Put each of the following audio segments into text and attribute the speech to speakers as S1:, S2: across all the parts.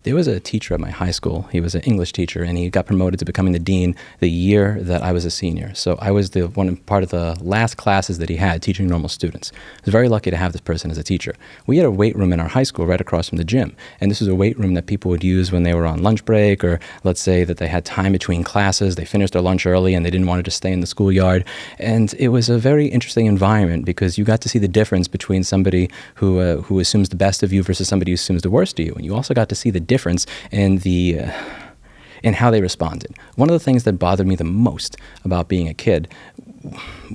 S1: There was a teacher at my high school. He was an English teacher, and he got promoted to becoming the dean the year that I was a senior. So I was the one part of the last classes that he had teaching normal students. I was very lucky to have this person as a teacher. We had a weight room in our high school right across from the gym, and this was a weight room that people would use when they were on lunch break, or let's say that they had time between classes, they finished their lunch early and they didn't want to just stay in the schoolyard. And it was a very interesting environment because you got to see the difference between somebody who assumes the best of you versus somebody who assumes the worst of you. And you also got to see the difference in how they responded. One of the things that bothered me the most about being a kid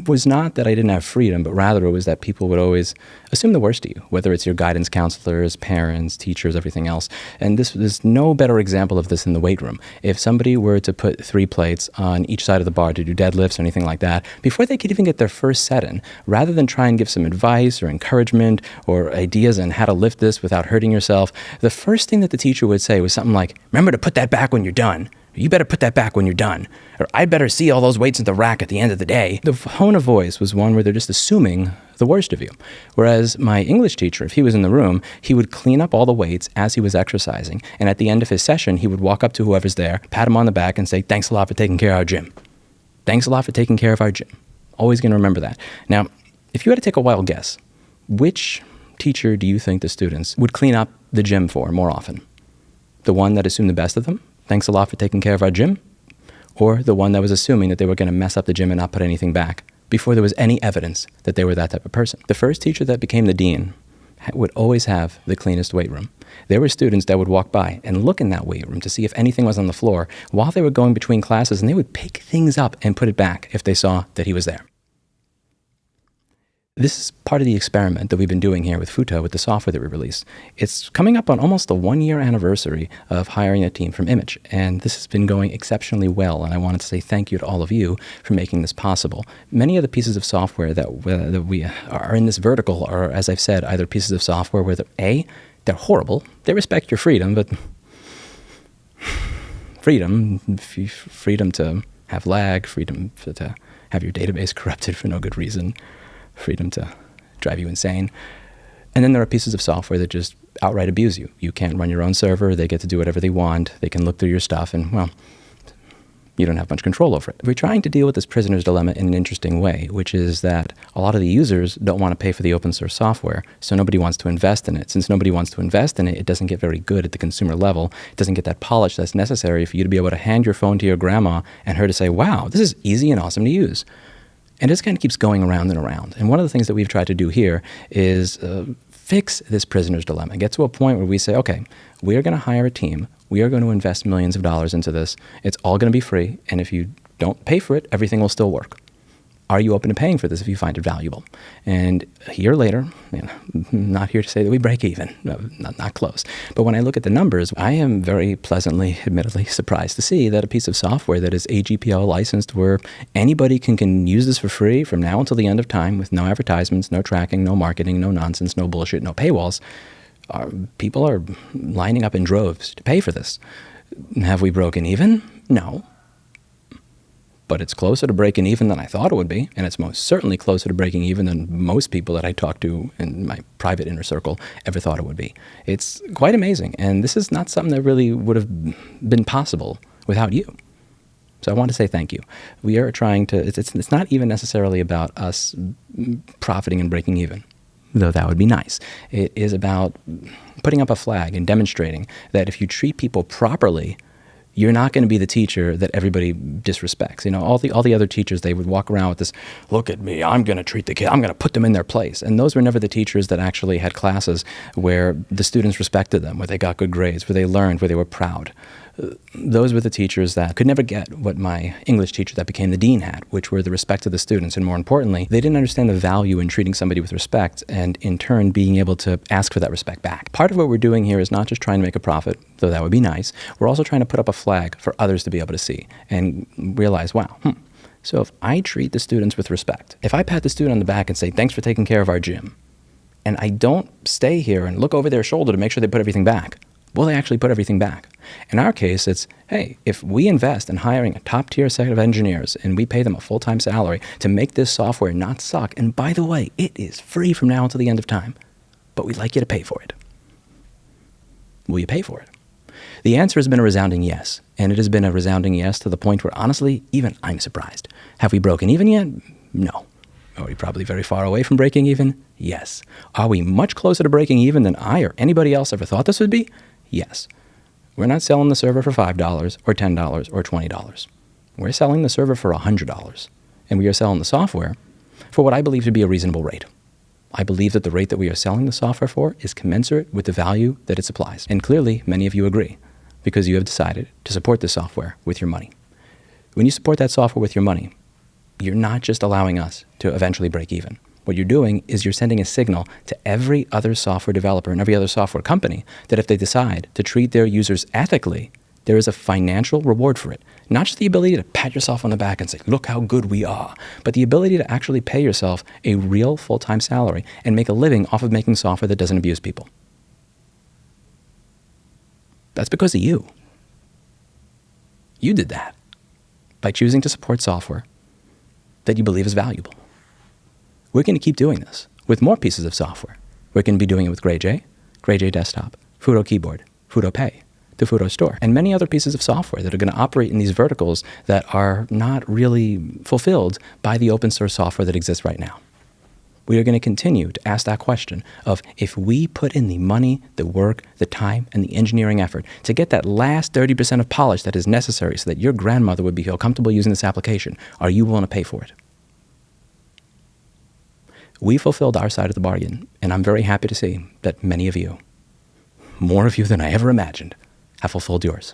S1: was not that I didn't have freedom, but rather it was that people would always assume the worst of you, whether it's your guidance counselors, parents, teachers, everything else. And there's no better example of this in the weight room. If somebody were to put 3 plates on each side of the bar to do deadlifts or anything like that, before they could even get their first set in, rather than try and give some advice or encouragement or ideas on how to lift this without hurting yourself, the first thing that the teacher would say was something like, "Remember to put that back when you're done." "You better put that back when you're done." Or, "I better see all those weights in the rack at the end of the day." The tone of voice was one where they're just assuming the worst of you. Whereas my English teacher, if he was in the room, he would clean up all the weights as he was exercising. And at the end of his session, he would walk up to whoever's there, pat him on the back and say, "Thanks a lot for taking care of our gym. Thanks a lot for taking care of our gym." Always going to remember that. Now, if you had to take a wild guess, which teacher do you think the students would clean up the gym for more often? The one that assumed the best of them? "Thanks a lot for taking care of our gym"? Or the one that was assuming that they were going to mess up the gym and not put anything back before there was any evidence that they were that type of person? The first teacher that became the dean would always have the cleanest weight room. There were students that would walk by and look in that weight room to see if anything was on the floor while they were going between classes, and they would pick things up and put it back if they saw that he was there. This is part of the experiment that we've been doing here with Futo, with the software that we released. It's coming up on almost the 1-year anniversary of hiring a team from Image, and this has been going exceptionally well, and I wanted to say thank you to all of you for making this possible. Many of the pieces of software that we are in this vertical are, as I've said, either pieces of software where they're horrible, they respect your freedom, but freedom to have lag, freedom to have your database corrupted for no good reason, freedom to drive you insane. And then there are pieces of software that just outright abuse you. You can't run your own server. They get to do whatever they want. They can look through your stuff, and, well, you don't have much control over it. We're trying to deal with this prisoner's dilemma in an interesting way, which is that a lot of the users don't want to pay for the open source software, so nobody wants to invest in it. Since nobody wants to invest in it, it doesn't get very good at the consumer level. It doesn't get that polish that's necessary for you to be able to hand your phone to your grandma and her to say, "Wow, this is easy and awesome to use." And it just kind of keeps going around and around. And one of the things that we've tried to do here is fix this prisoner's dilemma, get to a point where we say, okay, we are going to hire a team. We are going to invest millions of dollars into this. It's all going to be free. And if you don't pay for it, everything will still work. Are you open to paying for this if you find it valuable? And a year later, not here to say that we break even, no, not close. But when I look at the numbers, I am very pleasantly, admittedly, surprised to see that a piece of software that is AGPL licensed, where anybody can use this for free from now until the end of time with no advertisements, no tracking, no marketing, no nonsense, no bullshit, no paywalls, people are lining up in droves to pay for this. Have we broken even? No. But it's closer to breaking even than I thought it would be, and it's most certainly closer to breaking even than most people that I talk to in my private inner circle ever thought it would be. It's quite amazing, and this is not something that really would have been possible without you. So I want to say thank you. We are trying to, it's not even necessarily about us profiting and breaking even, though that would be nice. It is about putting up a flag and demonstrating that if you treat people properly, you're not going to be the teacher that everybody disrespects. All the other teachers, they would walk around with this, "Look at me, I'm going to treat the kid, I'm going to put them in their place." And those were never the teachers that actually had classes where the students respected them, where they got good grades, where they learned, where they were proud. Those were the teachers that could never get what my English teacher that became the dean had, which were the respect of the students. And more importantly, they didn't understand the value in treating somebody with respect and in turn being able to ask for that respect back. Part of what we're doing here is not just trying to make a profit, though that would be nice. We're also trying to put up a flag for others to be able to see and realize, wow, so if I treat the students with respect, if I pat the student on the back and say, "Thanks for taking care of our gym," and I don't stay here and look over their shoulder to make sure they put everything back, will they actually put everything back? In our case, it's, hey, if we invest in hiring a top-tier set of engineers and we pay them a full-time salary to make this software not suck, and by the way, it is free from now until the end of time, but we'd like you to pay for it. Will you pay for it? The answer has been a resounding yes, and it has been a resounding yes to the point where, honestly, even I'm surprised. Have we broken even yet? No. Are we probably very far away from breaking even? Yes. Are we much closer to breaking even than I or anybody else ever thought this would be? Yes. We're not selling the server for $5 or $10 or $20. We're selling the server for $100, and we are selling the software for what I believe to be a reasonable rate. I believe that the rate that we are selling the software for is commensurate with the value that it supplies. And clearly, many of you agree, because you have decided to support this software with your money. When you support that software with your money, you're not just allowing us to eventually break even. What you're doing is you're sending a signal to every other software developer and every other software company that if they decide to treat their users ethically, there is a financial reward for it. Not just the ability to pat yourself on the back and say, look how good we are, but the ability to actually pay yourself a real full-time salary and make a living off of making software that doesn't abuse people. That's because of you. You did that by choosing to support software that you believe is valuable. We're going to keep doing this with more pieces of software. We're going to be doing it with GrayJ Desktop, Futo Keyboard, Futo Pay, the Futo Store, and many other pieces of software that are going to operate in these verticals that are not really fulfilled by the open source software that exists right now. We are going to continue to ask that question of if we put in the money, the work, the time, and the engineering effort to get that last 30% of polish that is necessary so that your grandmother would feel comfortable using this application, are you willing to pay for it? We fulfilled our side of the bargain, and I'm very happy to see that many of you, more of you than I ever imagined, have fulfilled yours.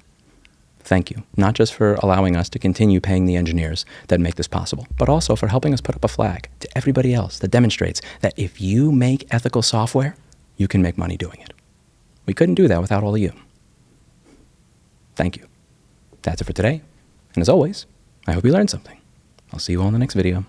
S1: Thank you, not just for allowing us to continue paying the engineers that make this possible, but also for helping us put up a flag to everybody else that demonstrates that if you make ethical software, you can make money doing it. We couldn't do that without all of you. Thank you. That's it for today. And as always, I hope you learned something. I'll see you all in the next video.